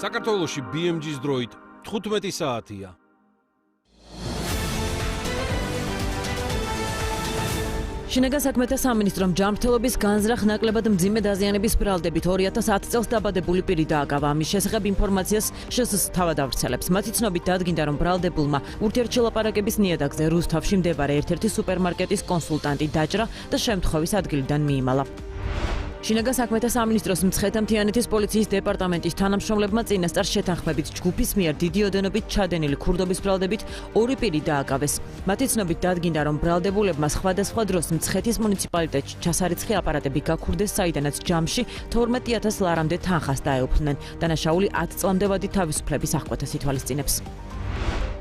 საქართველოში BMG-ს დროით 15 საათია. შინაგან საქმეთა სამინისტრომ ჯანმრთელობის განზრახ ნაკლებად მძიმე დაზიანების ბრალდებით 2010 წელს დაბადებული პირი დააკავა. ამის შესახებ ინფორმაციას შსს თავად ავრცელებს. მათი ცნობით დადგინდა, რომ ბრალდებულმა ურთიერთშელაპარაკების ნიადაგზე რუსთავში მდებარე ერთ-ერთი სუპერმარკეტის კონსულტანტი დაჭრა და შემთხვევის ადგილიდან მიიმალა. შინაგან საქმეთა სამინისტროს მცხეთა მთიანეთის პოლიციის დეპარტამენტის თანამშრომლებმა წინასწარ შეთანხმებით ჯგუფის მიერ დიდი ოდენობით ჩადენილი ქურდობის ბრალდებით ორი პირი დააკავეს. მათი ცნობით დადგინდა, რომ ბრალდებულებმა სხვადასხვა დროს მცხეთის მუნიციპალიტეტში ჩასარიცხი აპარატები გაქურდეს, საიდანაც ჯამში 12,000 ლარამდე თანხას დაეუფლნენ. დანაშაული 10 წლამდე ვადით თავისუფლების აღკვეთას ითვალისწინებს.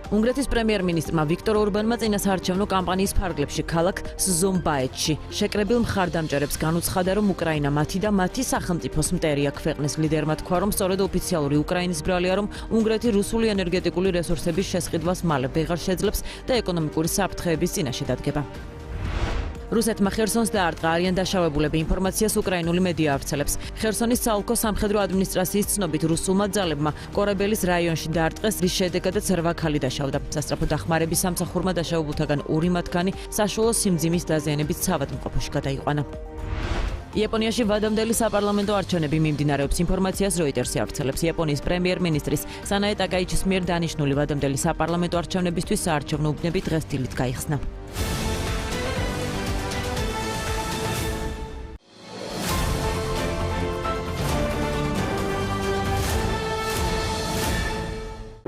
უნგრეთის პრემიერ-მინისტრმა ვიქტორ ორბანმა წინა საარჩევნო კამპანიის ფარგლებში ქალაქ სზომბაეთში შეკრებილ მხარდამჭერებს განუცხადა, რომ უკრაინა მათი და მათი სახელმწიფოს მტერია. ქვეყნის ლიდერმა თქვა, რომ სწორედ ოფიციალური უკრაინის ბრალია, რომ უნგრეთი რუსული ენერგეტიკული რესურსების შესყიდვას მალე ვეღარ შეძლებს და ეკონომიკური საფრთხეების წინაშე დადგება. რუსეთმა ხერსონს დაარტყა, არიან დაშავებულები, ინფორმაციას უკრაინული მედია ავრცელებს. ხერსონის საოლქო სამხედრო ადმინისტრაციის ცნობით რუსულმა ძალებმა კორებელის რაიონში დაარტყეს, რის შედეგადაც 8 ქალი დაშავდა. სასწრაფო დახმარების სამსახურმა დაშავებულთაგან 2 მათგანი საშუალო სიმძიმის დაზიანებით საავადმყოფოში გადაიყვანა. იაპონიაში ვადამდელი საპარლამენტო არჩევნები მიმდინარეობს. ინფორმაციას როიტერსი ავრცელებს. იაპონიის პრემიერ-მინისტრის სანაე ტაკაიჩის მიერ დანიშნული ვადამდელი საპარლამენტო არჩევნებისთვის საარჩევნო უბნები დღეს დილით გაიხსნა.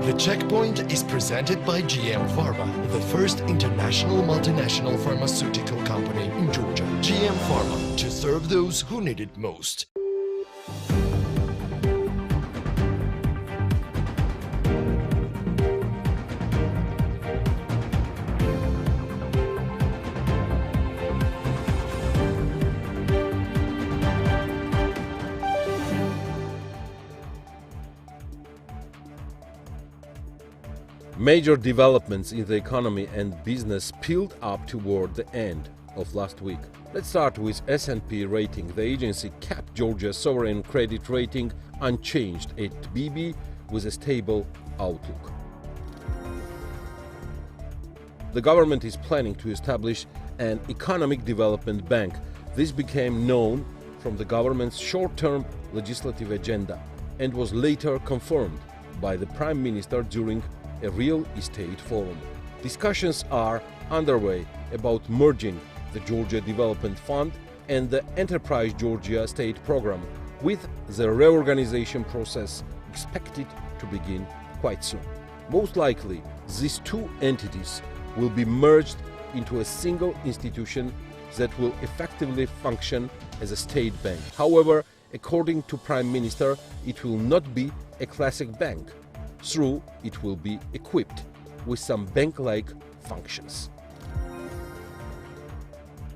The Checkpoint is presented by GM Pharma, the first international multinational pharmaceutical company in Georgia. GM Pharma, to serve those who need it most. Major developments in the economy and business peeled up toward the end of last week. Let's start with S&P rating. The agency kept Georgia's sovereign credit rating unchanged at BB with a stable outlook. The government is planning to establish an economic development bank. This became known from the government's short-term legislative agenda and was later confirmed by the Prime Minister during a real estate forum. Discussions are underway about merging the Georgia Development Fund and the Enterprise Georgia State Program, with the reorganization process expected to begin quite soon. Most likely, these two entities will be merged into a single institution that will effectively function as a state bank. However, according to Prime Minister, it will not be a classic bank. Through it will be equipped with some bank-like functions.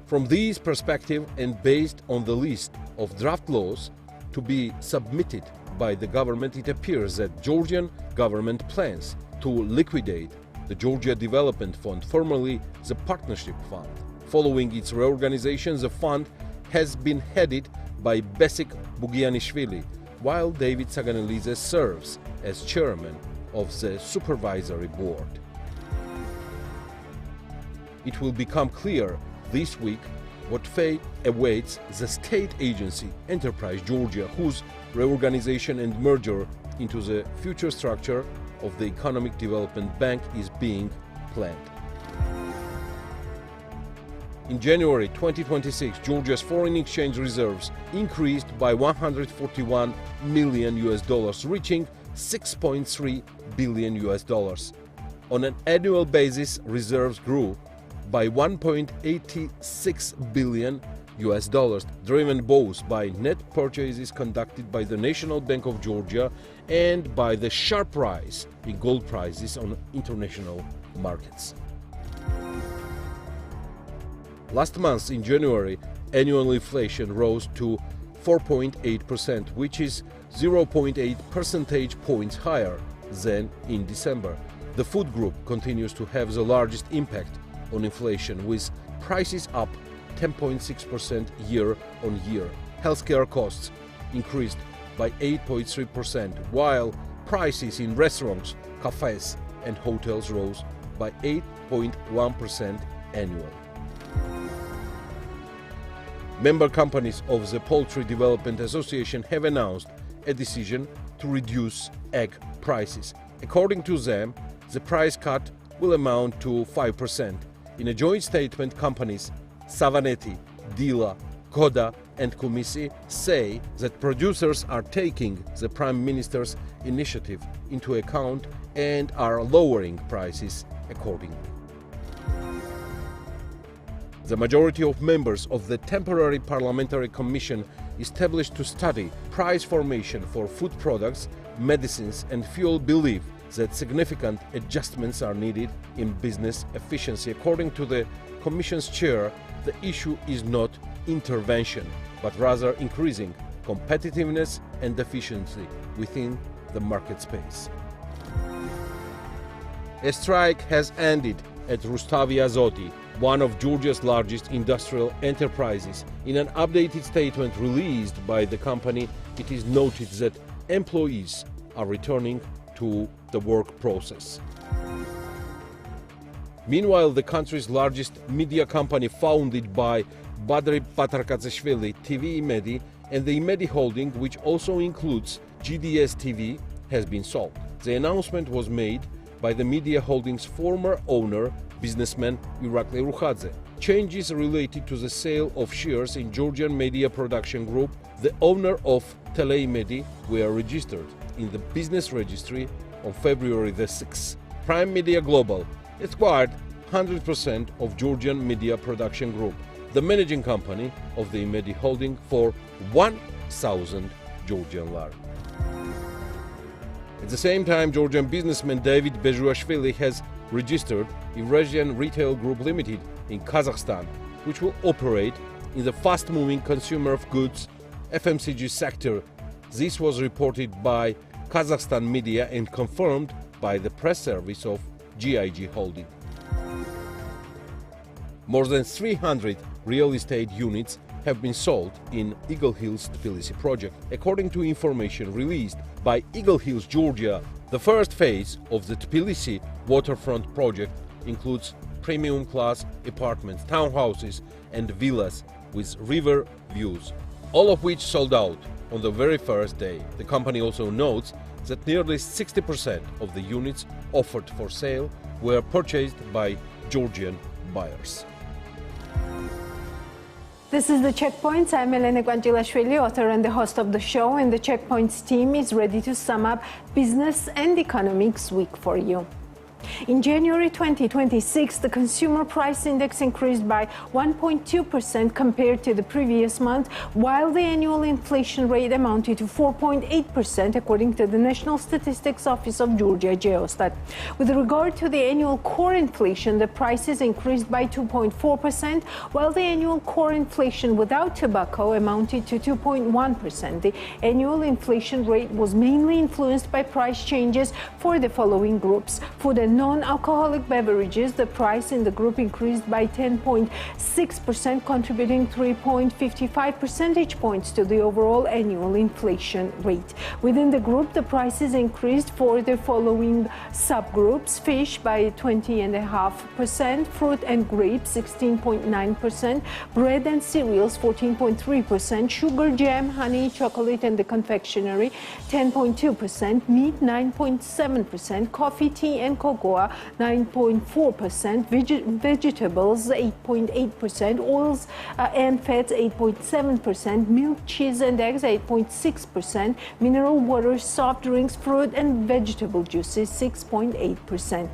From this perspective and based on the list of draft laws to be submitted by the government, it appears that Georgian government plans to liquidate the Georgia Development Fund, formerly the Partnership Fund. Following its reorganization, the fund has been headed by Besik Bugianishvili, while David Saganelidze serves as chairman of the supervisory board. It will become clear this week what fate awaits the state agency Enterprise Georgia, whose reorganization and merger into the future structure of the Economic Development Bank is being planned. In January 2026, Georgia's foreign exchange reserves increased by $141 million, reaching $6.3 billion. On an annual basis, reserves grew by $1.86 billion, driven both by net purchases conducted by the National Bank of Georgia and by the sharp rise in gold prices on international markets. Last month, in January, annual inflation rose to 4.8%, which is 0.8 percentage points higher than in December. The food group continues to have the largest impact on inflation, with prices up 10.6% year on year. Healthcare costs increased by 8.3%, while prices in restaurants, cafes and hotels rose by 8.1% annually. Member companies of the Poultry Development Association have announced a decision to reduce egg prices. According to them, the price cut will amount to 5%. In a joint statement, companies Savanetti, Dila, Koda and Kumisi say that producers are taking the Prime Minister's initiative into account and are lowering prices accordingly. The majority of members of the temporary Parliamentary Commission established to study price formation for food products, medicines and fuel believe that significant adjustments are needed in business efficiency. According to the Commission's chair, the issue is not intervention, but rather increasing competitiveness and efficiency within the market space. A strike has ended at Rustavi Azoti, one of Georgia's largest industrial enterprises. In an updated statement released by the company, it is noted that employees are returning to the work process. Meanwhile, the country's largest media company, founded by Badri Patarkatsishvili, TV Imedi, and the Imedi Holding, which also includes GDS TV, has been sold. The announcement was made by the Media Holding's former owner, businessman Irakli Rukhadze. Changes related to the sale of shares in Georgian Media Production Group, the owner of Teleimedi, were registered in the business registry on February the 6th. Prime Media Global acquired 100% of Georgian Media Production Group, the managing company of the Imedi Holding, for 1,000 Georgian lari. At the same time, Georgian businessman David Bezhuashvili has registered Eurasian Retail Group Limited in Kazakhstan, which will operate in the fast-moving consumer of goods FMCG sector. This was reported by Kazakhstan media and confirmed by the press service of GIG Holding. More than 300 real estate units have been sold in Eagle Hills Tbilisi project. According to information released by Eagle Hills, Georgia, the first phase of the Tbilisi waterfront project includes premium class apartments, townhouses and villas with river views, all of which sold out on the very first day. The company also notes that nearly 60% of the units offered for sale were purchased by Georgian buyers. This is The Checkpoints. I'm Elena Gwanjilashvili, author and the host of the show, and the Checkpoints team is ready to sum up business and economics week for you. In January 2026, the consumer price index increased by 1.2% compared to the previous month, while the annual inflation rate amounted to 4.8%, according to the National Statistics Office of Georgia, Geostat. With regard to the annual core inflation, the prices increased by 2.4%, while the annual core inflation without tobacco amounted to 2.1%. The annual inflation rate was mainly influenced by price changes for the following groups. For the non-alcoholic beverages, the price in the group increased by 10.6%, contributing 3.55 percentage points to the overall annual inflation rate. Within the group, the prices increased for the following subgroups: fish by 20.5%, fruit and grapes 16.9%, bread and cereals 14.3%, sugar, jam, honey, chocolate and the confectionery 10.2%, meat 9.7%, coffee, tea and cocoa 9.4%, vegetables 8.8%, oils and fats 8.7%, milk, cheese and eggs 8.6%, mineral water, soft drinks, fruit and vegetable juices 6.8%.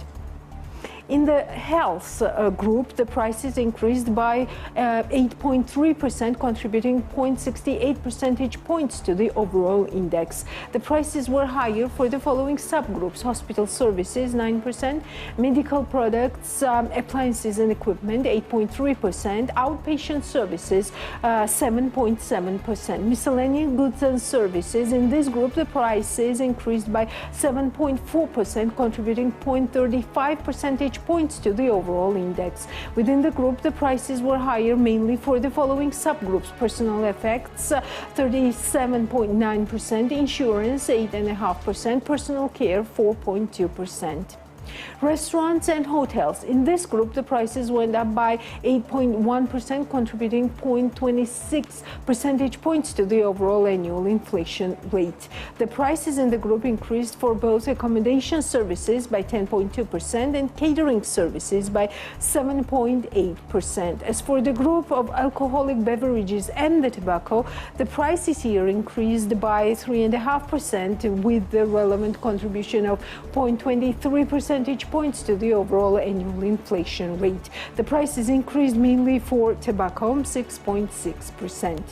In the health group, the prices increased by 8.3%, contributing 0.68 percentage points to the overall index. The prices were higher for the following subgroups: hospital services 9%, medical products, appliances and equipment 8.3%, outpatient services 7.7%, miscellaneous goods and services. In this group, the prices increased by 7.4%, contributing 0.35 percentage points to the overall index. Within the group, the prices were higher mainly for the following subgroups: personal effects 37.9%, insurance 8.5%, personal care 4.2%. Restaurants and hotels. In this group, the prices went up by 8.1%, contributing 0.26 percentage points to the overall annual inflation rate. The prices in the group increased for both accommodation services by 10.2% and catering services by 7.8%. As for the group of alcoholic beverages and the tobacco, the prices here increased by 3.5% with the relevant contribution of 0.23 percentage points to the overall annual inflation rate. The prices increased mainly for tobacco, 6.6%.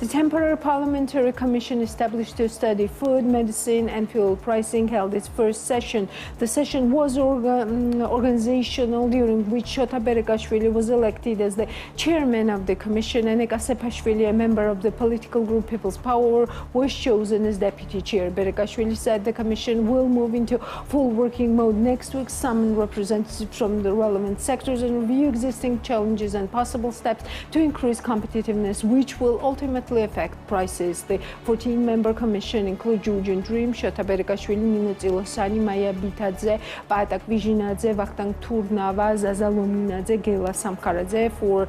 The temporary Parliamentary Commission established to study food, medicine and fuel pricing held its first session. The session was organizational, during which Shota Berekashvili was elected as the chairman of the commission, and Eka Sepashvili, a member of the political group People's Power, was chosen as deputy chair. Berekashvili said the commission will move into full working mode next week, summon representatives from the relevant sectors and review existing challenges and possible steps to increase competitiveness, which will ultimately affect prices. The 14-member commission include Georgian Dream, Shota Berekashvili, Nino Tsilosani, Maya Bitadze, Batak Vizhinadze, Vakhtang Turnava, Zaza Lominadze, Gela Samkaradze. For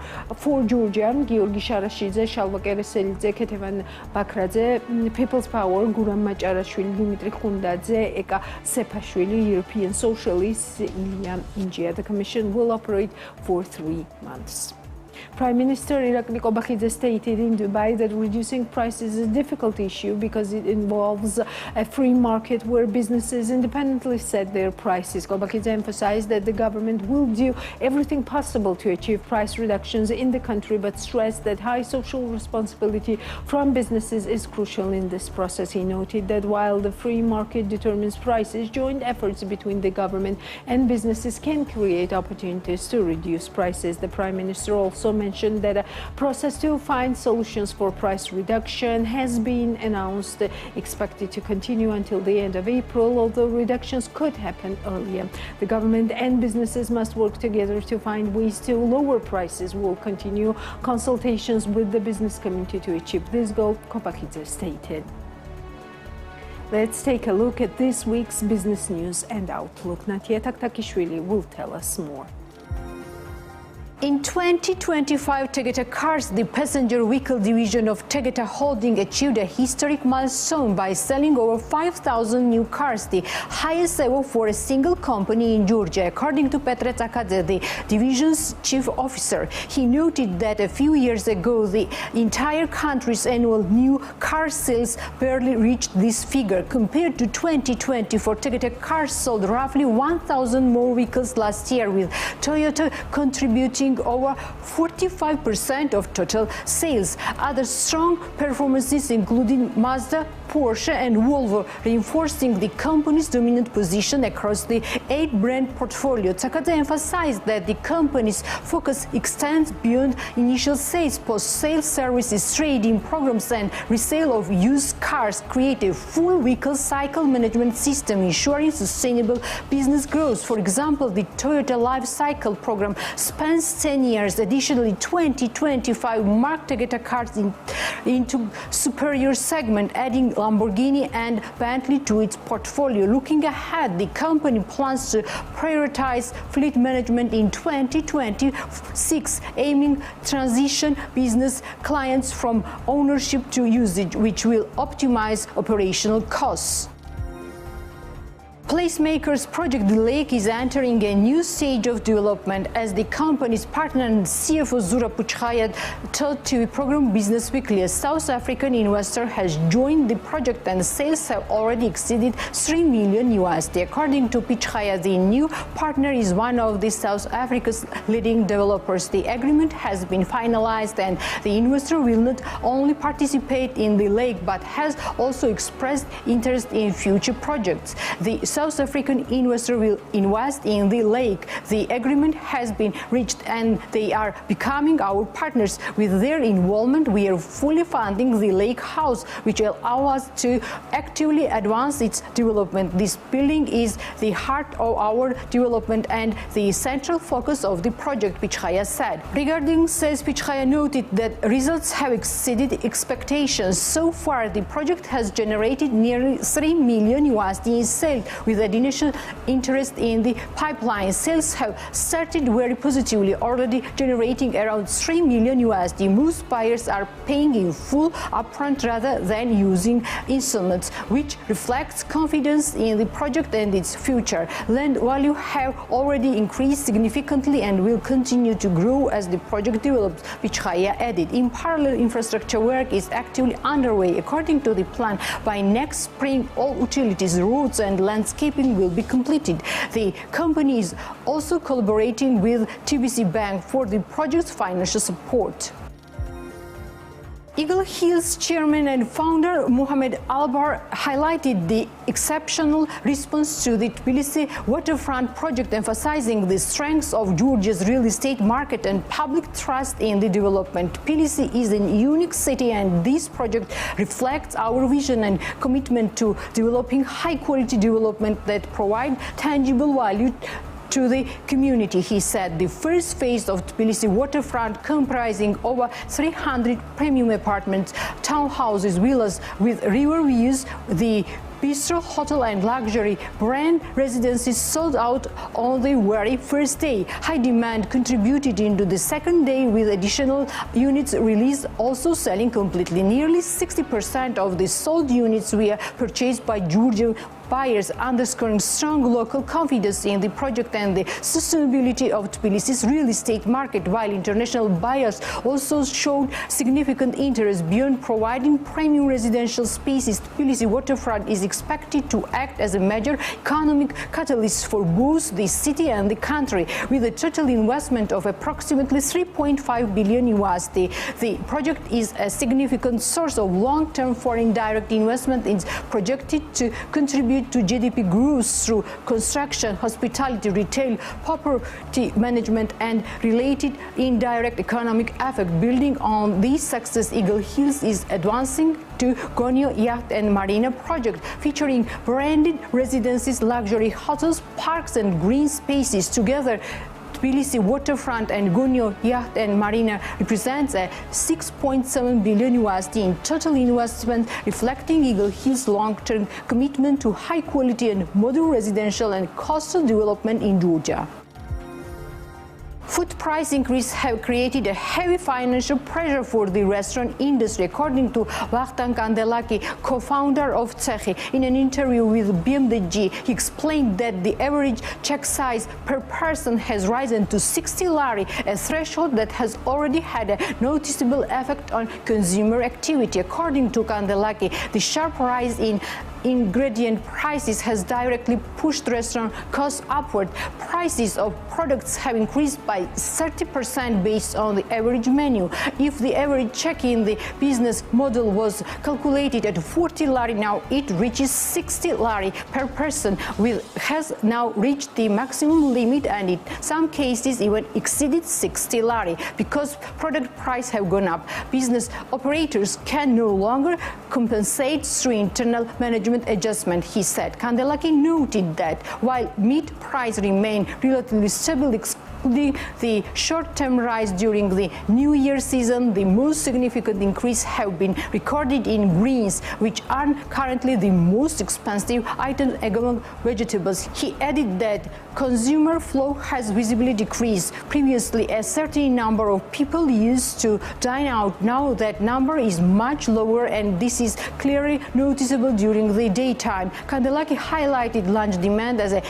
Georgia, Georgi Sharashidze, Shalva Kereselidze, Ketevan Bakradze, People's Power, Guram Macharashvili, Dimitri Khundadze, Eka Sepashvili, European Socialists, Ilya Ingia. The commission will operate for 3 months. Prime Minister Irakli Kobakhidze stated in Dubai that reducing prices is a difficult issue because it involves a free market where businesses independently set their prices. Kobakhidze emphasized that the government will do everything possible to achieve price reductions in the country, but stressed that high social responsibility from businesses is crucial in this process. He noted that while the free market determines prices, joint efforts between the government and businesses can create opportunities to reduce prices. The Prime Minister also mentioned that a process to find solutions for price reduction has been announced, expected to continue until the end of April, although reductions could happen earlier. The government and businesses must work together to find ways to lower prices. Will continue consultations with the business community to achieve this goal, Kobakhidze stated. Let's take a look at this week's business news and outlook. Natia Taktakishvili will tell us more. In 2025, Tegeta Cars, the passenger vehicle division of Tegeta Holding, achieved a historic milestone by selling over 5,000 new cars, the highest ever for a single company in Georgia, according to Petre Tsakadze, the division's chief officer. He noted that a few years ago, the entire country's annual new car sales barely reached this figure. Compared to 2024, Tegeta Cars sold roughly 1,000 more vehicles last year, with Toyota contributing over 45% of total sales. Other strong performances including Mazda, Porsche and Volvo, reinforcing the company's dominant position across the 8-brand portfolio. Tsakadze emphasized that the company's focus extends beyond initial sales. Post-sales services, trading programs and resale of used cars create a full vehicle cycle management system, ensuring sustainable business growth. For example, the Toyota Life Cycle program spans 10 years. Additionally, 2025 marked Tegeta Cars into superior segment, adding Lamborghini and Bentley to its portfolio. Looking ahead, the company plans to prioritize fleet management in 2026, aiming transition business clients from ownership to usage, which will optimize operational costs. Placemakers Project The Lake is entering a new stage of development as the company's partner and CFO Zura Puchaya told TV program Business Weekly. A South African investor has joined the project and sales have already exceeded $3 million USD. According to Puchaya, the new partner is one of the South Africa's leading developers. The agreement has been finalized and the investor will not only participate in the lake but has also expressed interest in future projects. The South African investor will invest in the lake. The agreement has been reached and they are becoming our partners. With their involvement, we are fully funding the lake house, which will allow us to actively advance its development. This building is the heart of our development and the central focus of the project, Pichaya said. Regarding sales, Pichaya noted that results have exceeded expectations. So far, the project has generated nearly $3 million in sales, with an initial interest in the pipeline. Sales have started very positively, already generating around $3 million. Most buyers are paying in full upfront rather than using installments, which reflects confidence in the project and its future. Land value have already increased significantly and will continue to grow as the project develops, Pichaya added. In parallel, infrastructure work is actively underway. According to the plan, by next spring, all utilities, roads and landscaping will be completed. The company is also collaborating with TBC Bank for the project's financial support. Eagle Hills chairman and founder Mohamed Albar highlighted the exceptional response to the Tbilisi waterfront project, emphasizing the strengths of Georgia's real estate market and public trust in the development. Tbilisi is a unique city, and this project reflects our vision and commitment to developing high-quality development that provide tangible value to the community, he said. The first phase of Tbilisi waterfront, comprising over 300 premium apartments, townhouses, villas with river views, the bistro, hotel and luxury brand residences sold out on the very first day. High demand contributed into the second day, with additional units released also selling completely. Nearly 60% of the sold units were purchased by Georgian buyers, underscoring strong local confidence in the project and the sustainability of Tbilisi's real estate market, while international buyers also showed significant interest. Beyond providing premium residential spaces, Tbilisi waterfront is expected to act as a major economic catalyst for both the city and the country. With a total investment of approximately $3.5 billion, the project is a significant source of long-term foreign direct investment and is projected to contribute to GDP growth through construction, hospitality, retail, property management, and related indirect economic effect. Building on this success, Eagle Hills is advancing to Gonyo Yacht and Marina project, featuring branded residences, luxury hotels, parks, and green spaces. Together, Tbilisi waterfront and Gonyo Yacht and Marina represents a $6.7 billion in total investment, reflecting Eagle Hills' long-term commitment to high-quality and modern residential and coastal development in Georgia. Food price increases have created a heavy financial pressure for the restaurant industry, according to Vakhtang Kandelaki, co-founder of Tsehi. In an interview with BMDG, he explained that the average check size per person has risen to 60 lari, a threshold that has already had a noticeable effect on consumer activity. According to Kandelaki, the sharp rise in ingredient prices has directly pushed restaurant costs upward. Prices of products have increased by 30% based on the average menu. If the average check in the business model was calculated at 40 lari, now it reaches 60 lari per person, which has now reached the maximum limit and in some cases even exceeded 60 lari. Because product prices have gone up, business operators can no longer compensate through internal management adjustment, he said. Kandelaki noted that while meat price remained relatively stable, excluding the short-term rise during the New Year season, the most significant increase have been recorded in greens, which are currently the most expensive item among vegetables. He added that consumer flow has visibly decreased. Previously, a certain number of people used to dine out. Now that number is much lower, and this is clearly noticeable during the daytime. Kandelaki highlighted lunch demand as a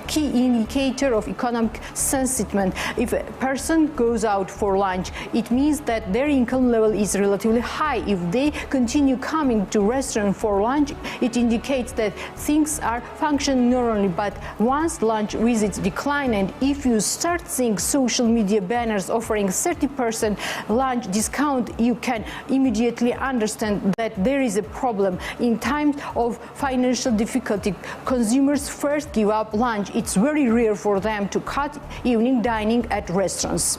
key indicator of economic sentiment. If a person goes out for lunch, it means that their income level is relatively high. If they continue coming to restaurant for lunch, it indicates that things are functioning normally. But once lunch visits decline, and if you start seeing social media banners offering 30% lunch discount, you can immediately understand that there is a problem. In times of financial difficulty, consumers first give up lunch. It's very rare for them to cut evening dining at restaurants.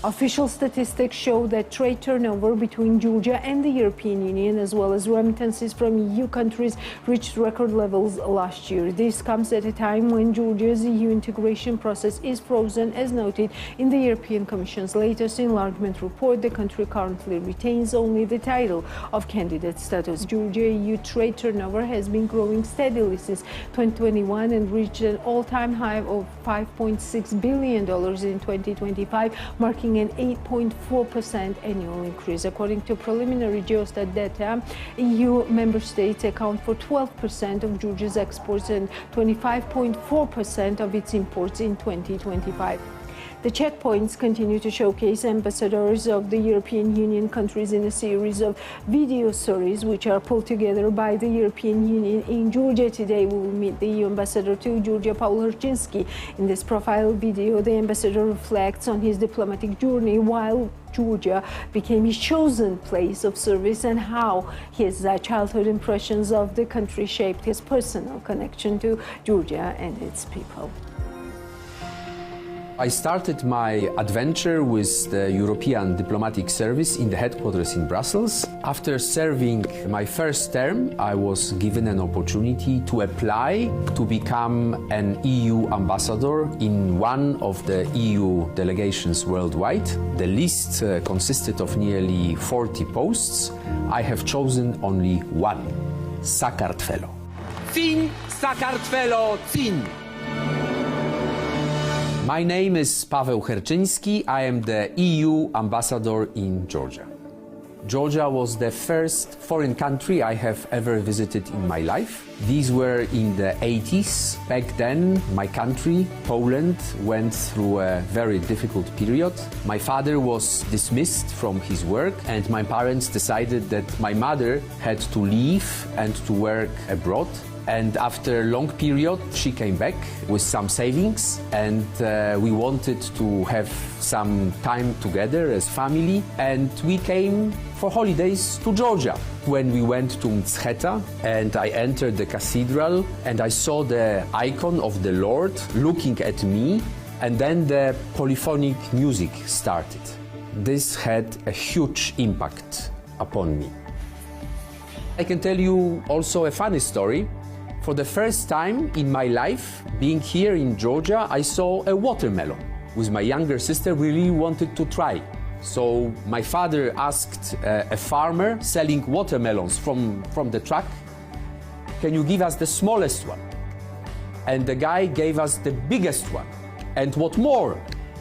Official statistics show that trade turnover between Georgia and the European Union, as well as remittances from EU countries, reached record levels last year. This comes at a time when Georgia's EU integration process is frozen, as noted in the European Commission's latest enlargement report. The country currently retains only the title of candidate status. Georgia EU trade turnover has been growing steadily since 2021 and reached an all-time high of $5.6 billion in 2025, marking an 8.4% annual increase. According to preliminary Geostat data, EU member states account for 12% of Georgia's exports and 25.4% of its imports in 2025. The checkpoints continue to showcase ambassadors of the European Union countries in a series of video stories which are pulled together by the European Union in Georgia. Today we will meet the EU ambassador to Georgia, Paul Herczynski. In this profile video, the ambassador reflects on his diplomatic journey while Georgia became his chosen place of service and how his childhood impressions of the country shaped his personal connection to Georgia and its people. I started my adventure with the European Diplomatic Service in the headquarters in Brussels. After serving my first term, I was given an opportunity to apply to become an EU ambassador in one of the EU delegations worldwide. The list consisted of nearly 40 posts. I have chosen only one: Sakartvelo. Cin, Sakartvelo, Cin. My name is Paweł Herczynski. I am the EU ambassador in Georgia. Georgia was the first foreign country I have ever visited in my life. These were in the 80s. Back then, my country, Poland, went through a very difficult period. My father was dismissed from his work, and my parents decided that my mother had to leave and to work abroad. And after a long period, she came back with some savings, and we wanted to have some time together as family, and we came for holidays to Georgia. When we went to Mtsketa and I entered the cathedral and I saw the icon of the Lord looking at me, and then the polyphonic music started. This had a huge impact upon me. I can tell you also a funny story. For the first time in my life, being here in Georgia, I saw a watermelon. With my younger sister, we really wanted to try. So my father asked a farmer selling watermelons from the truck, "Can you give us the smallest one?" And the guy gave us the biggest one. And what more,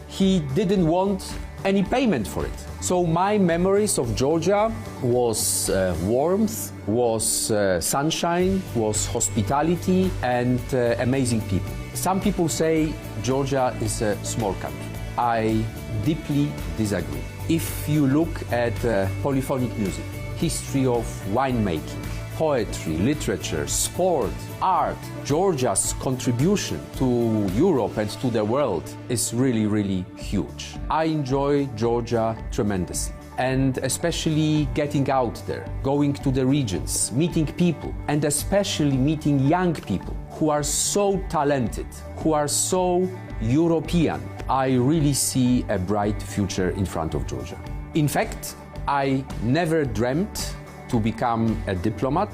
he didn't want any payment for it. So my memories of Georgia was warmth, was sunshine, was hospitality, and amazing people. Some people say Georgia is a small country. I deeply disagree. If you look at polyphonic music, history of winemaking, poetry, literature, sport, art, Georgia's contribution to Europe and to the world is really, really huge. I enjoy Georgia tremendously, and especially getting out there, going to the regions, meeting people, and especially meeting young people who are so talented, who are so European. I really see a bright future in front of Georgia. In fact, I never dreamt to become a diplomat.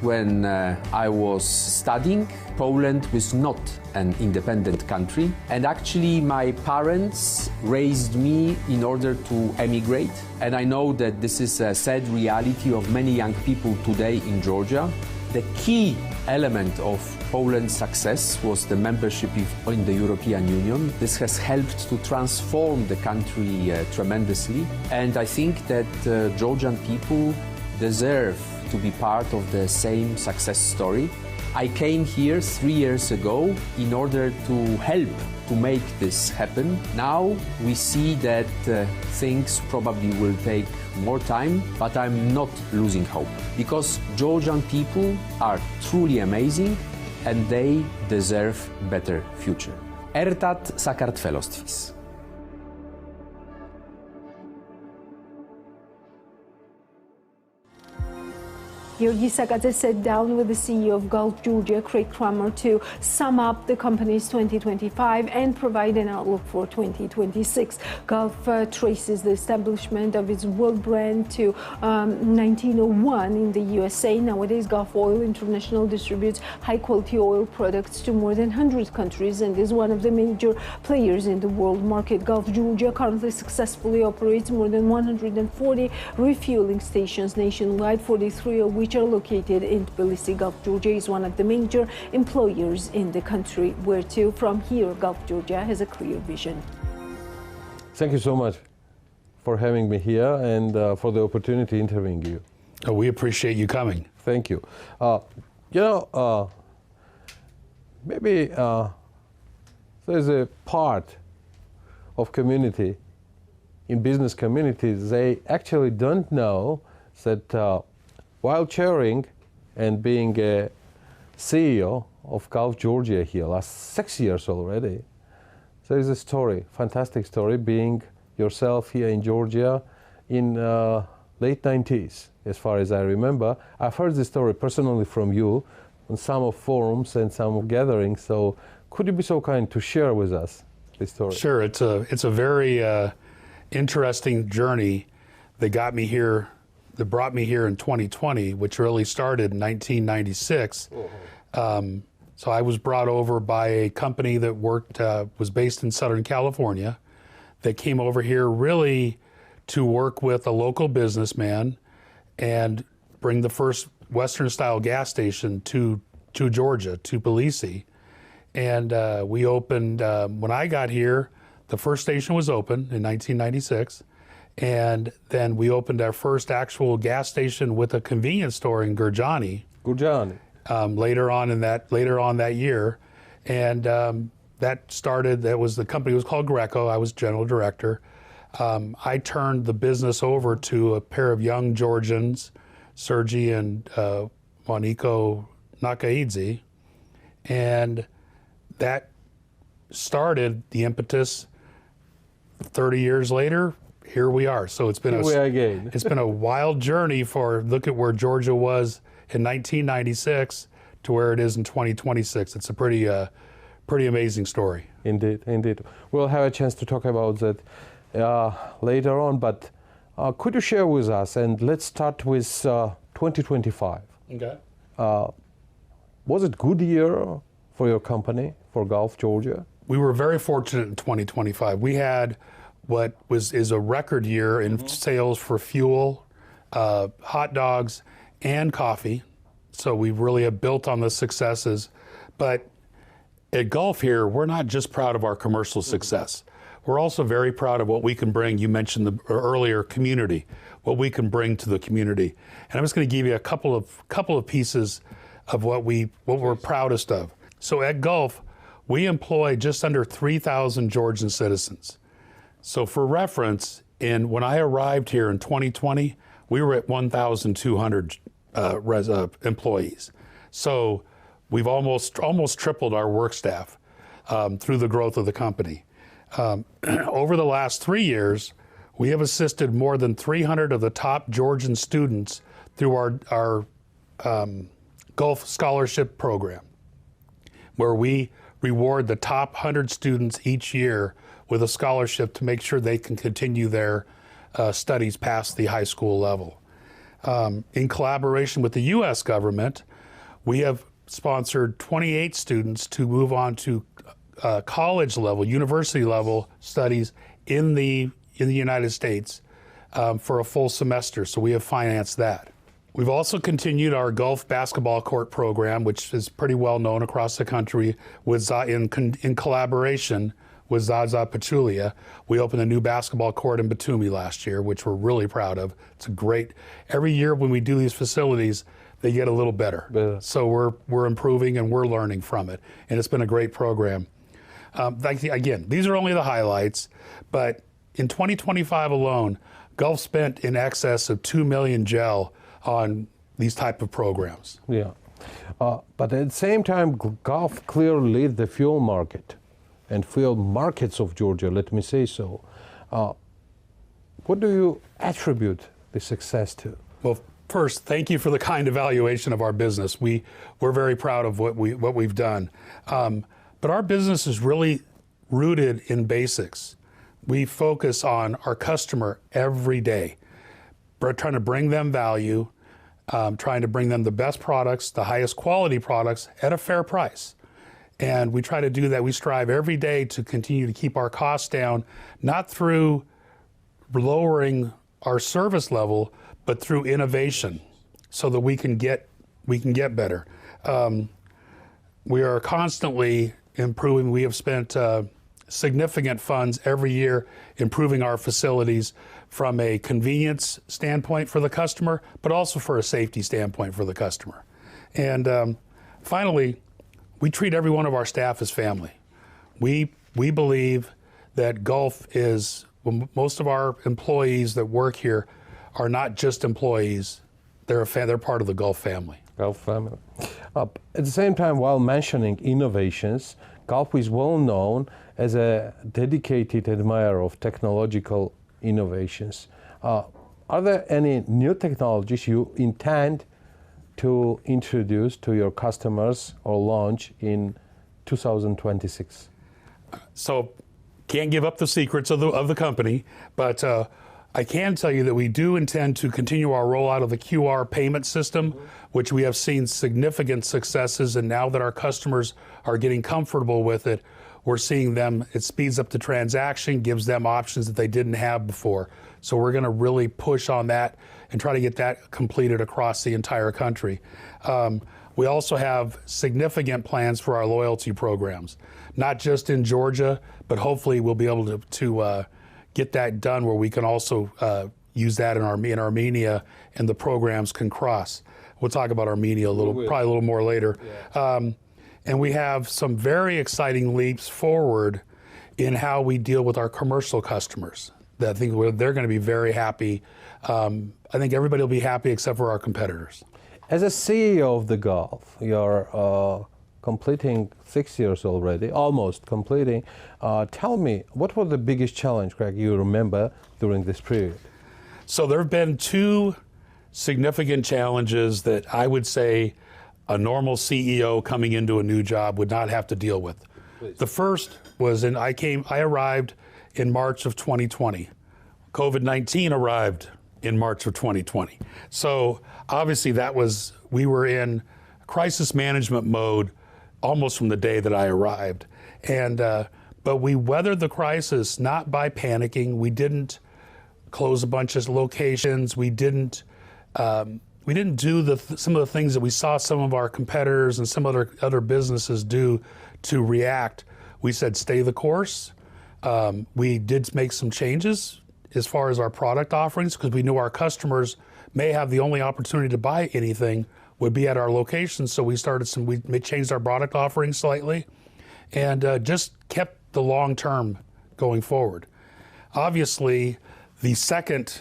When I was studying, Poland was not an independent country, and actually my parents raised me in order to emigrate. And I know that this is a sad reality of many young people today in Georgia. The key element of Poland's success was the membership in the European Union. This has helped to transform the country tremendously, and I think that Georgian people deserve to be part of the same success story. I came here 3 years ago in order to help to make this happen. Now we see that things probably will take more time, but I'm not losing hope because Georgian people are truly amazing and they deserve better future. Ertat Sakartvelostvis. Georgi Sakadze sat down with the CEO of Gulf Georgia, Kramer, to sum up the company's 2025 and provide an outlook for 2026. Gulf traces the establishment of its world brand to 1901 in the USA. Nowadays, Gulf Oil International distributes high-quality oil products to more than 100 countries and is one of the major players in the world market. Gulf Georgia currently successfully operates more than 140 refueling stations nationwide, 43 of which are located in Tbilisi. Gulf Georgia is one of the major employers in the country, where too from here Gulf Georgia has a clear vision. Thank you so much for having me here and for the opportunity interviewing you. Oh, we appreciate you coming. Thank you. Maybe there's a part of community, in business communities, they actually don't know that while chairing and being a CEO of Gulf Georgia here, last 6 years already, there is a story, fantastic story, being yourself here in Georgia in late 90s, as far as I remember. I've heard this story personally from you on some of forums and some gatherings, so could you be so kind to share with us this story? Sure, it's a very interesting journey that got me here, that brought me here in 2020, which really started in 1996. So I was brought over by a company that was based in Southern California, that came over here really to work with a local businessman and bring the first Western-style gas station to Georgia, to Tbilisi. And we opened, when I got here, the first station was opened in 1996. And then we opened our first actual gas station with a convenience store in Gurjani. Later on that year, and the company was called Greco. I was general director. I turned the business over to a pair of young Georgians, Sergi and Moniko Nakaidze, and that started the impetus. 30 years later, here we are. So it's been it's been a wild journey look at where Georgia was in 1996 to where it is in 2026. It's a pretty amazing story. Indeed. We'll have a chance to talk about that later on, but could you share with us, and let's start with 2025. Okay. Was it a good year for your company, for Gulf Georgia? We were very fortunate in 2025. We had what is a record year in sales for fuel, hot dogs, and coffee. So we really have built on the successes. But at Gulf here, we're not just proud of our commercial success. We're also very proud of what we can bring. You mentioned the earlier community, what we can bring to the community. And I'm just going to give you a couple of pieces of what we're proudest of. So at Gulf, we employ just under 3,000 Georgian citizens. So for reference, when I arrived here in 2020, we were at 1,200 employees. So we've almost tripled our work staff through the growth of the company. Over the last 3 years, we have assisted more than 300 of the top Georgian students through our Gulf Scholarship Program, where we reward the top 100 students each year with a scholarship to make sure they can continue their studies past the high school level. In collaboration with the U.S. government, we have sponsored 28 students to move on to college level, university level studies in the United States for a full semester, so we have financed that. We've also continued our Gulf basketball court program, which is pretty well known across the country, in collaboration with Zaza Pachulia. We opened a new basketball court in Batumi last year, which we're really proud of. It's every year when we do these facilities, they get a little better. So we're improving and we're learning from it, and it's been a great program. Again, these are only the highlights, but in 2025 alone, Gulf spent in excess of 2 million gel on these type of programs. Yeah, but at the same time, Gulf clearly lead the fuel market and fuel markets of Georgia, let me say so. What do you attribute the success to? Well, first, thank you for the kind evaluation of our business. We're very proud of what we've done. But our business is really rooted in basics. We focus on our customer every day. We're trying to bring them value, trying to bring them the best products, the highest quality products at a fair price. And we try to do that. We strive every day to continue to keep our costs down, not through lowering our service level, but through innovation, so that we can get better. We are constantly improving. We have spent significant funds every year improving our facilities from a convenience standpoint for the customer, but also for a safety standpoint for the customer. And finally, we treat every one of our staff as family. We believe that Gulf is, most of our employees that work here are not just employees, they're part of the Gulf family. Gulf family. At the same time, while mentioning innovations, Gulf is well known as a dedicated admirer of technological innovations. Are there any new technologies you intend to introduce to your customers or launch in 2026? So, can't give up the secrets of the company, but I can tell you that we do intend to continue our rollout of the QR payment system, which we have seen significant successes, and now that our customers are getting comfortable with it, we're seeing them, it speeds up the transaction, gives them options that they didn't have before. So we're going to really push on that and try to get that completed across the entire country. We also have significant plans for our loyalty programs, not just in Georgia, but hopefully we'll be able to get that done where we can also use that in Armenia, and the programs can cross. We'll talk about Armenia probably a little more later. Yeah. And we have some very exciting leaps forward in how we deal with our commercial customers. I think they're going to be very happy. I think everybody will be happy except for our competitors. As a CEO of the Gulf, you're completing 6 years already, almost completing. Tell me, what was the biggest challenge, Craig, you remember during this period? So there have been two significant challenges that I would say a normal CEO coming into a new job would not have to deal with. Please. The first was I arrived in March of 2020. COVID-19 arrived in March of 2020. So obviously we were in crisis management mode almost from the day that I arrived. And but we weathered the crisis not by panicking. We didn't close a bunch of locations. We didn't do some of the things that we saw some of our competitors and some other businesses do to react. We said, stay the course. We did make some changes as far as our product offerings, because we knew our customers may have the only opportunity to buy anything would be at our location. So we changed our product offerings slightly, and just kept the long term going forward. Obviously, the second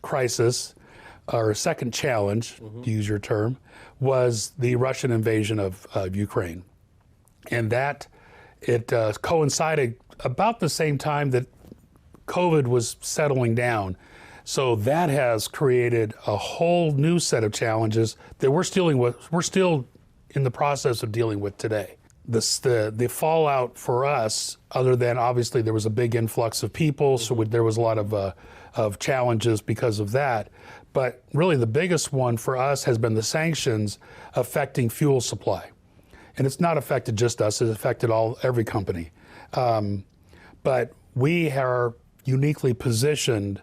crisis, or second challenge, to use your term, was the Russian invasion of Ukraine. And that it coincided about the same time that COVID was settling down. So that has created a whole new set of challenges that we're still in the process of dealing with today. The fallout for us, other than obviously there was a big influx of people, so there was a lot of challenges because of that. But really the biggest one for us has been the sanctions affecting fuel supply. And it's not affected just us, it's affected every company. But we are uniquely positioned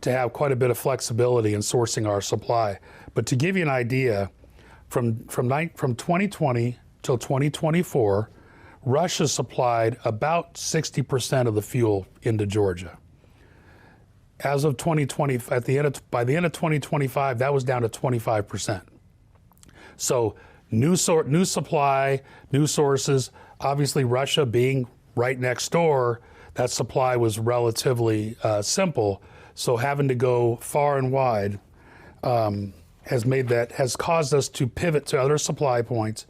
to have quite a bit of flexibility in sourcing our supply. But to give you an idea, from 2020 till 2024, Russia supplied about 60% of the fuel into Georgia. as of 2020, by the end of 2025, that was down to 25%. So new supply, new sources. Obviously, Russia being right next door, that supply was relatively simple. So having to go far and wide has caused us to pivot to other supply points,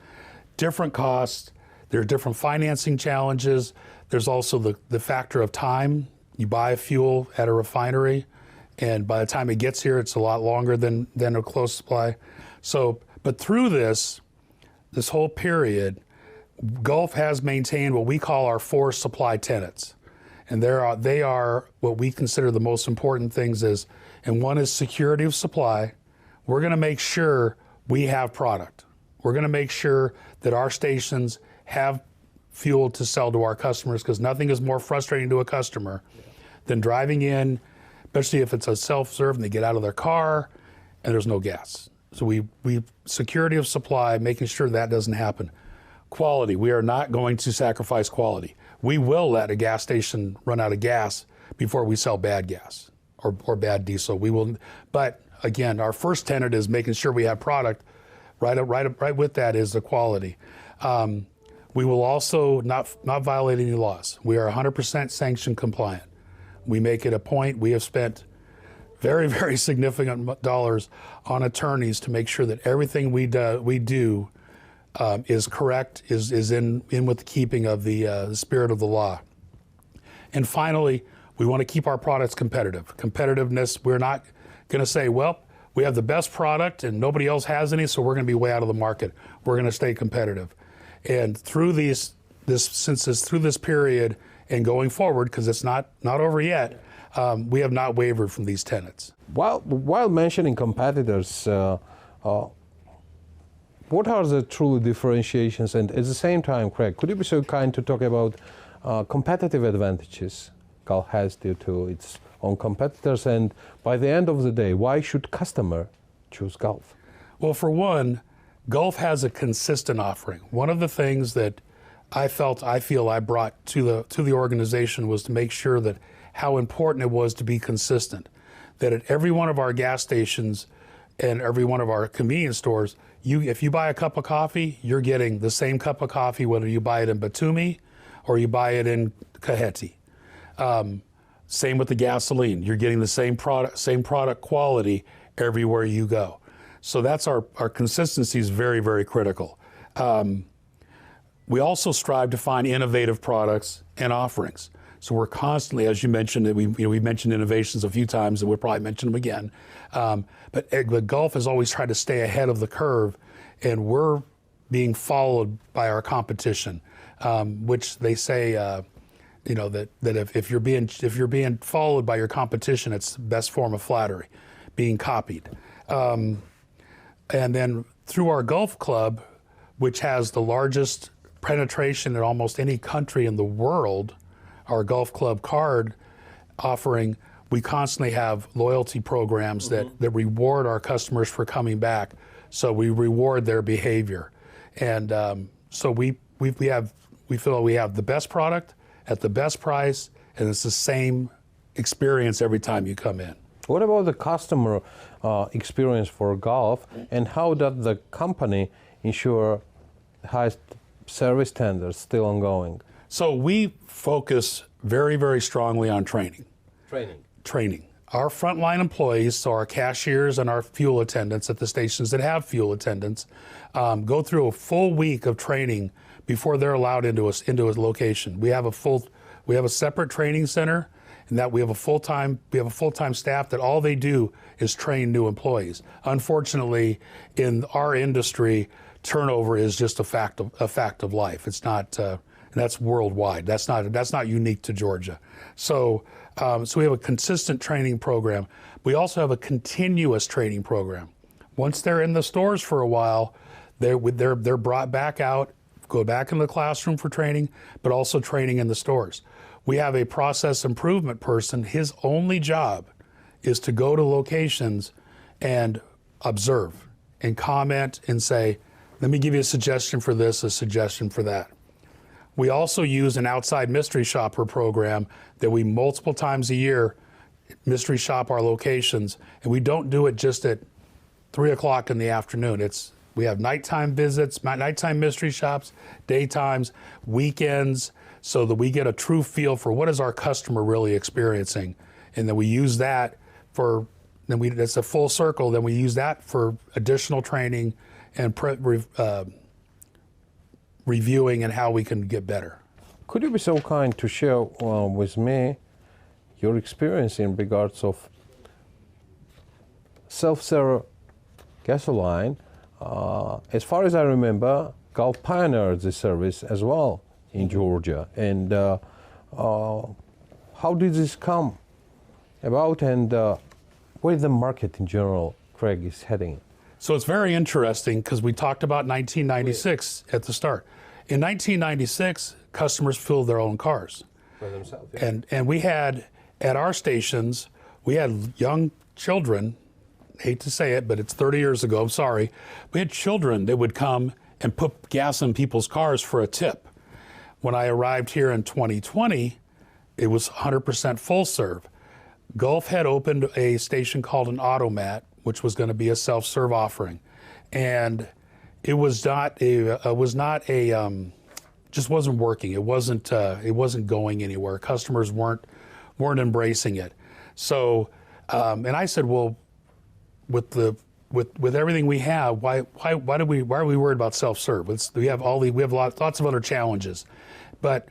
different costs. There are different financing challenges. There's also the factor of time. You buy fuel at a refinery, and by the time it gets here, it's a lot longer than a close supply. So, but through this whole period, Gulf has maintained what we call our 4 supply tenets. And they are what we consider the most important things and one is security of supply. We're gonna make sure we have product. We're gonna make sure that our stations have fuel to sell to our customers, because nothing is more frustrating to a customer than driving in, especially if it's a self-serve and they get out of their car and there's no gas. So we security of supply, making sure that doesn't happen. Quality, we are not going to sacrifice quality. We will let a gas station run out of gas before we sell bad gas or bad diesel. We will, but again, our first tenet is making sure we have product. Right with that is the quality. We will also not violate any laws. We are 100% sanction compliant. We make it a point. We have spent very, very significant dollars on attorneys to make sure that everything we do is correct, is in with the keeping of the spirit of the law. And finally, we want to keep our products competitive. Competitiveness, we're not going to say, well, we have the best product and nobody else has any, so we're going to be way out of the market. We're going to stay competitive. And through through this period and going forward, because it's not over yet, we have not wavered from these tenets. While mentioning competitors, what are the true differentiations? And at the same time, Craig, could you be so kind to talk about competitive advantages Gulf has due to its own competitors? And by the end of the day, why should customer choose Gulf? Well, for one, Gulf has a consistent offering. One of the things that I feel I brought to the organization was to make sure that how important it was to be consistent. That at every one of our gas stations and every one of our convenience stores, if you buy a cup of coffee, you're getting the same cup of coffee whether you buy it in Batumi or you buy it in Kaheti. Same with the gasoline. You're getting the same product quality everywhere you go. So that's our consistency is very, very critical. We also strive to find innovative products and offerings. So we're constantly, as you mentioned, we mentioned innovations a few times, and we'll probably mention them again. But Gulf has always tried to stay ahead of the curve, and we're being followed by our competition, which they say, that if you're being followed by your competition, it's the best form of flattery, being copied. And then through our Gulf Club, which has the largest penetration in almost any country in the world, our Gulf Club card offering, we constantly have loyalty programs that reward our customers for coming back. So we reward their behavior. And so we feel we have the best product at the best price, and it's the same experience every time you come in. What about the customer experience for Gulf, and how does the company ensure highest service standards still ongoing? So we focus very, very strongly on training. Training. Our frontline employees, so our cashiers and our fuel attendants at the stations that have fuel attendants, go through a full week of training before they're allowed into a location. We have a separate training center, and that we have a full-time staff that all they do is train new employees. Unfortunately, in our industry, turnover is just a fact of life. It's not, and that's worldwide. That's not unique to Georgia. So we have a consistent training program. We also have a continuous training program. Once they're in the stores for a while, they're brought back out, go back in the classroom for training, but also training in the stores. We have a process improvement person. His only job is to go to locations and observe and comment and say, let me give you a suggestion for this, a suggestion for that. We also use an outside mystery shopper program that we multiple times a year mystery shop our locations, and we don't do it just at 3 o'clock in the afternoon. We have nighttime visits, nighttime mystery shops, daytimes, weekends, so that we get a true feel for what is our customer really experiencing. And then we use that for, that's a full circle, then we use that for additional training and reviewing and how we can get better. Could you be so kind to share with me your experience in regards of self-serve gasoline? As far as I remember, Gulf pioneered this service as well in Georgia. And how did this come about, and where the market in general, Craig, is heading? So it's very interesting because we talked about 1996 at the start. In 1996, customers filled their own cars. For themselves, yeah. And we had, at our stations, we had young children, hate to say it, but it's 30 years ago, I'm sorry. We had children that would come and put gas in people's cars for a tip. When I arrived here in 2020, it was 100% full serve. Gulf had opened a station called an Automat, which was going to be a self-serve offering. And it was not just wasn't working. It wasn't going anywhere. Customers weren't embracing it. So, and I said, well, with everything we have, why are we worried about self-serve? We have lots of other challenges, but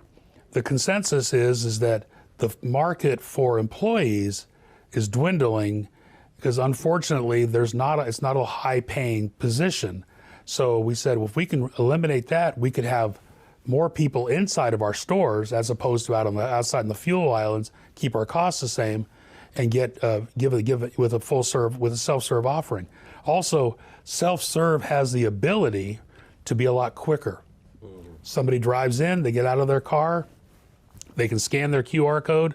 the consensus is that the market for employees is dwindling because unfortunately it's not a high-paying position. So we said, well, if we can eliminate that, we could have more people inside of our stores as opposed to outside in the fuel islands, keep our costs the same, and give it with a self-serve offering. Also, self-serve has the ability to be a lot quicker. Somebody drives in, they get out of their car, they can scan their QR code,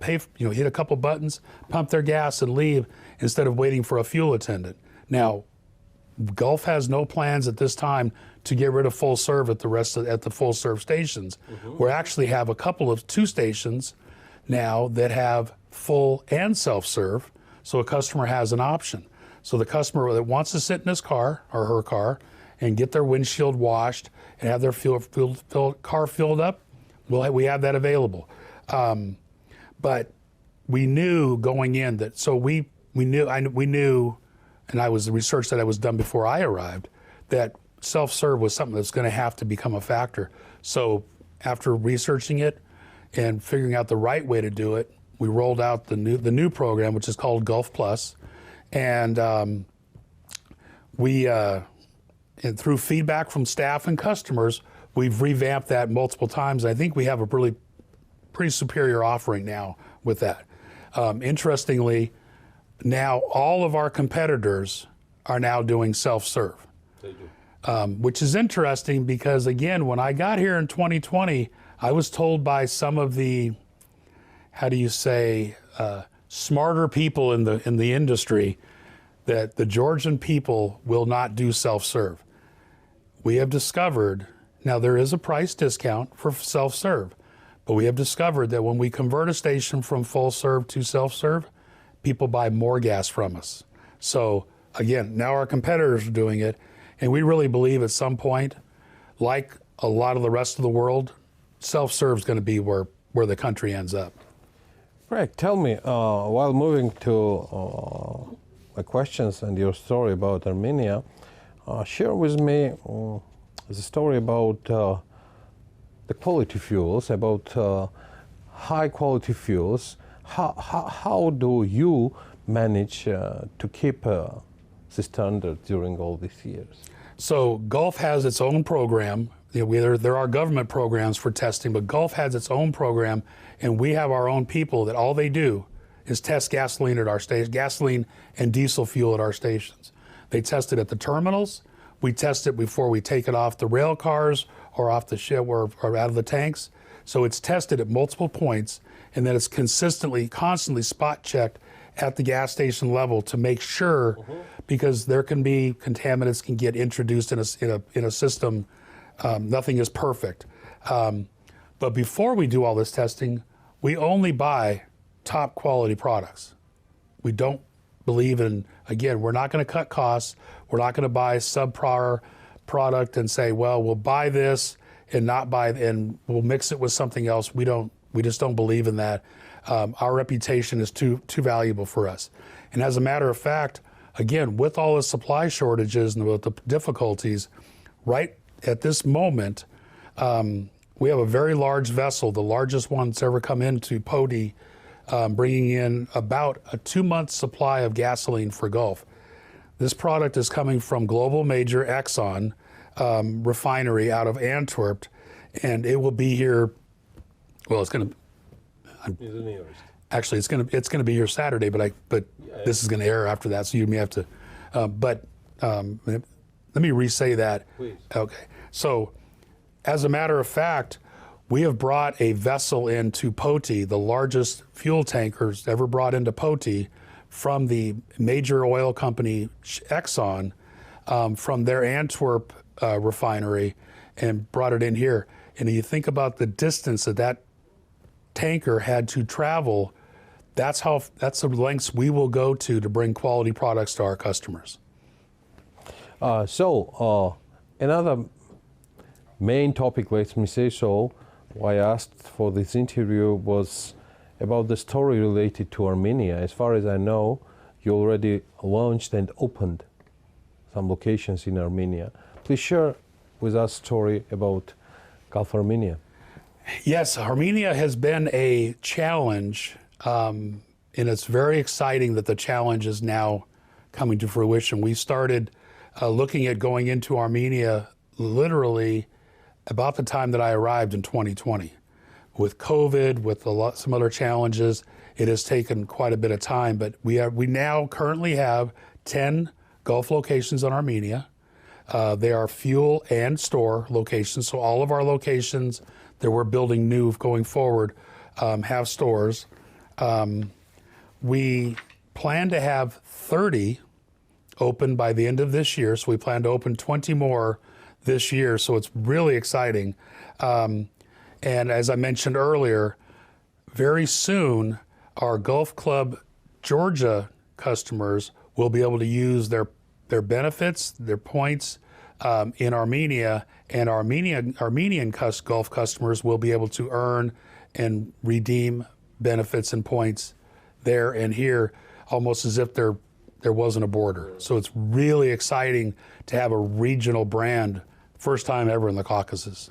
hit a couple buttons, pump their gas and leave instead of waiting for a fuel attendant. Now, Gulf has no plans at this time to get rid of full serve at the full serve stations. We actually have two stations now that have full and self-serve, so a customer has an option. So the customer that wants to sit in his car or her car and get their windshield washed and have their car filled up, we have that available. But we knew going in that, so we knew, and the research that was done before I arrived, that self-serve was something that's going to have to become a factor. So after researching it and figuring out the right way to do it, we rolled out the new program, which is called Gulf Plus, and and through feedback from staff and customers, we've revamped that multiple times. I think we have a pretty superior offering now with that. Interestingly, now all of our competitors are now doing self-serve. They do. Which is interesting because, again, when I got here in 2020, I was told by some of the, smarter people in the industry that the Georgian people will not do self-serve. We have discovered, now there is a price discount for self-serve, but we have discovered that when we convert a station from full serve to self-serve, people buy more gas from us. So again, now our competitors are doing it, and we really believe at some point, like a lot of the rest of the world, self-serve is going to be where the country ends up. Greg, tell me, while moving to my questions and your story about Armenia, share with me the story about the quality fuels, about high quality fuels. How do you manage to keep the standard during all these years? So Gulf has its own program. There are government programs for testing, but Gulf has its own program, and we have our own people that all they do is test gasoline at our station, gasoline and diesel fuel at our stations. They test it at the terminals. We test it before we take it off the rail cars or off the ship or out of the tanks. So it's tested at multiple points, and then it's constantly spot checked at the gas station level to make sure, because there can be contaminants can get introduced in a system. Nothing is perfect. But before we do all this testing, we only buy top quality products. We don't believe in, again, we're not going to cut costs. We're not going to buy subpar product and say, well, we'll buy this and not buy, and we'll mix it with something else. We just don't believe in that. Our reputation is too valuable for us. And as a matter of fact, again, with all the supply shortages and with the difficulties, right at this moment, we have a very large vessel, the largest one that's ever come into Poti, bringing in about a 2-month supply of gasoline for Gulf. This product is coming from global major Exxon refinery out of Antwerp, and it will be here. Well, it's going to. Actually, it's going to be here Saturday, but this is going to air after that, so you may have to. Let me re-say that. Please. Okay. So, as a matter of fact, we have brought a vessel into Poti, the largest fuel tankers ever brought into Poti, from the major oil company Exxon, from their Antwerp refinery, and brought it in here. And you think about the distance that tanker had to travel. That's the lengths we will go to bring quality products to our customers. Another main topic, let me say so, why I asked for this interview was about the story related to Armenia. As far as I know, you already launched and opened some locations in Armenia. Please share with us a story about Gulf Armenia. Yes, Armenia has been a challenge, and it's very exciting that the challenge is now coming to fruition. We started looking at going into Armenia literally about the time that I arrived in 2020. With COVID, with some other challenges, it has taken quite a bit of time, but we now currently have 10 Gulf locations in Armenia. They are fuel and store locations, so all of our locations that we're building new going forward have stores. We plan to have 30 open by the end of this year, so we plan to open 20 more this year, so it's really exciting. And as I mentioned earlier, very soon our Gulf Club Georgia customers will be able to use their benefits, their points in Armenia, and Armenian Gulf customers will be able to earn and redeem benefits and points there and here, almost as if there wasn't a border. So it's really exciting to have a regional brand, first time ever in the Caucasus.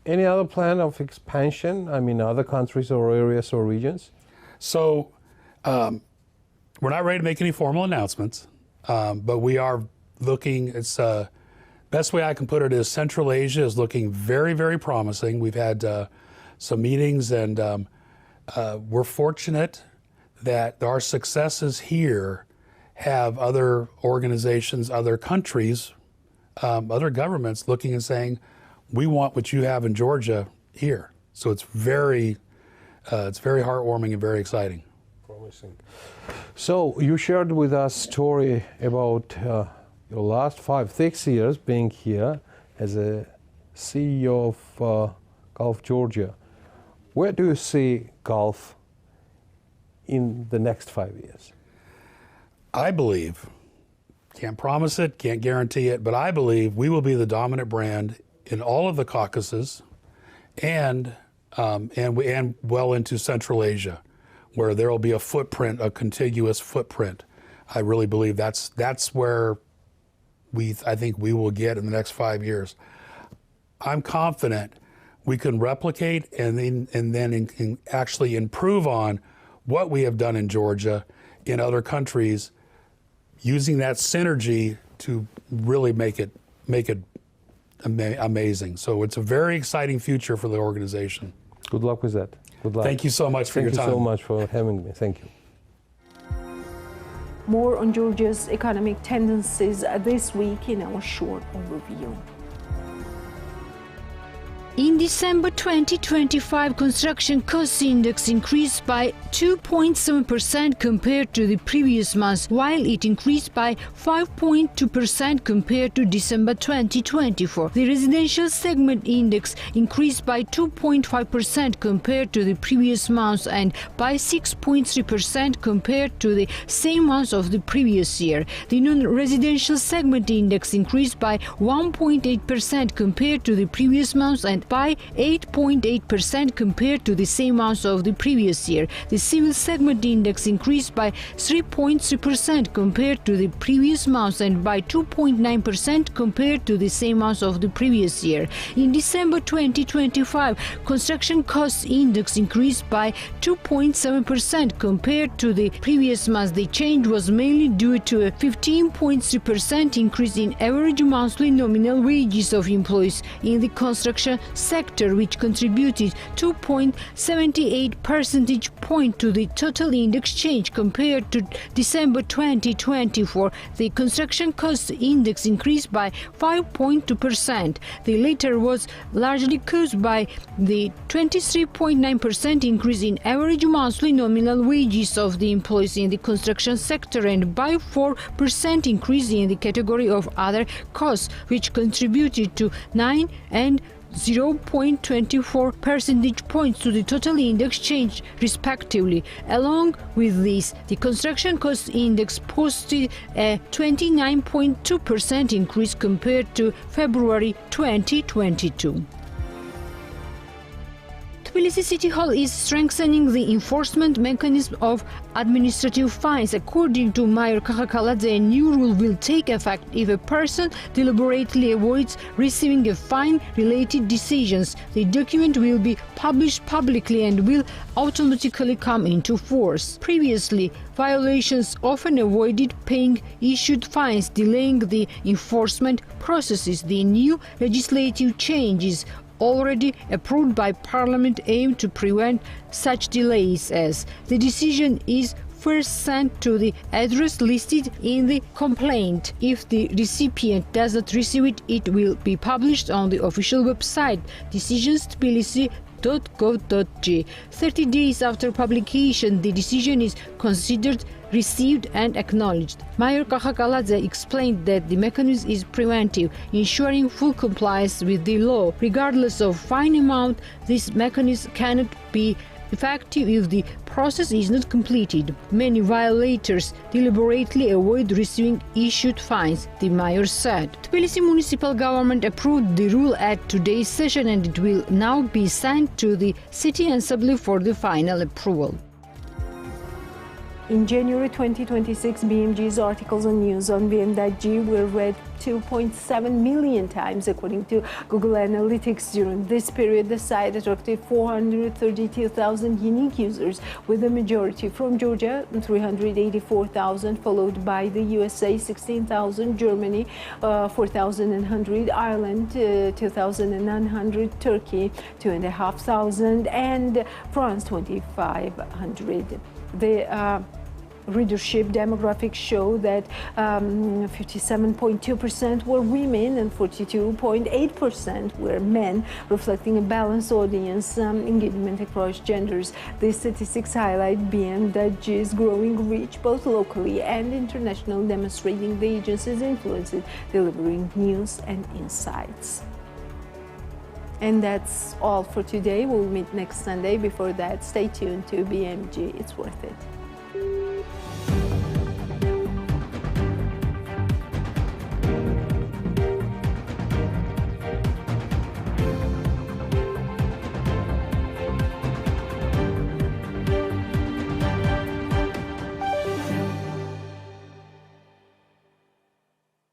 Any other plan of expansion? I mean, other countries or areas or regions? So we're not ready to make any formal announcements, but we are looking. It's best way I can put it is Central Asia is looking very, very promising. We've had some meetings, and we're fortunate that our successes here have other organizations, other countries, other governments looking and saying, we want what you have in Georgia here. So it's very heartwarming and very exciting. Promising. So you shared with us a story about your last 5-6 years being here as a CEO of Gulf Georgia. Where do you see Gulf in the next 5 years? I believe, can't promise it, can't guarantee it, but I believe we will be the dominant brand in all of the Caucasus and well into Central Asia, where there will be a footprint, a contiguous footprint. I really believe that's where I think we will get in the next 5 years. I'm confident we can replicate and then actually improve on what we have done in Georgia in other countries, using that synergy to really make it amazing. So it's a very exciting future for the organization. Good luck with that. Good luck. Thank you so much for your time. Thank you so much for having me. Thank you. More on Georgia's economic tendencies this week in our short overview. In December 2025, construction cost index increased by 2.7% compared to the previous month, while it increased by 5.2% compared to December 2024. The residential segment index increased by 2.5% compared to the previous month and by 6.3% compared to the same month of the previous year. The non-residential segment index increased by 1.8% compared to the previous month and by 8.8% compared to the same month of the previous year. The civil segment index increased by 3.3% compared to the previous month and by 2.9% compared to the same month of the previous year. In December 2025, construction cost index increased by 2.7% compared to the previous month. The change was mainly due to a 15.3% increase in average monthly nominal wages of employees in the construction sector, which contributed 2.78 percentage point to the total index change compared to December 2024. The construction cost index increased by 5.2%. The latter was largely caused by the 23.9% increase in average monthly nominal wages of the employees in the construction sector and by 4% increase in the category of other costs, which contributed to 9 and 0.24 percentage points to the total index change, respectively. Along with this, the construction cost index posted a 29.2% increase compared to February 2022. Tbilisi City Hall is strengthening the enforcement mechanism of administrative fines. According to Mayor Kakakaladze, a new rule will take effect if a person deliberately avoids receiving a fine-related decisions. The document will be published publicly and will automatically come into force. Previously, violations often avoided paying issued fines, delaying the enforcement processes. The new legislative changes already approved by Parliament aim to prevent such delays, as the decision is first sent to the address listed in the complaint. If the recipient does not receive it, it will be published on the official website decisions.tbilisi.gov.g. 30 days after publication, the decision is considered received and acknowledged. Mayor Kakakaladze explained that the mechanism is preventive, ensuring full compliance with the law. Regardless of fine amount, this mechanism cannot be effective if the process is not completed. Many violators deliberately avoid receiving issued fines, the mayor said. Tbilisi municipal government approved the rule at today's session and it will now be sent to the city assembly for the final approval. In January 2026, BMG's articles and news on BM.G were read 2.7 million times, according to Google Analytics. During this period, the site attracted 432,000 unique users, with the majority from Georgia, 384,000, followed by the USA, 16,000, Germany, 4,100, Ireland, 2,900, Turkey, 2,500, and France, 2,500. The readership demographics show that 57.2% were women and 42.8% were men, reflecting a balanced audience engagement across genders. These statistics highlight BM.G's growing reach, both locally and international, demonstrating the agency's influence in delivering news and insights. And that's all for today. We'll meet next Sunday. Before that, stay tuned to BMG. It's worth it.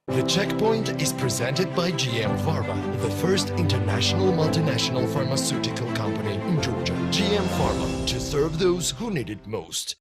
The Checkpoint is presented by GM Pharma, the first international multinational pharmaceutical company in Georgia. GM Pharma, to serve those who need it most.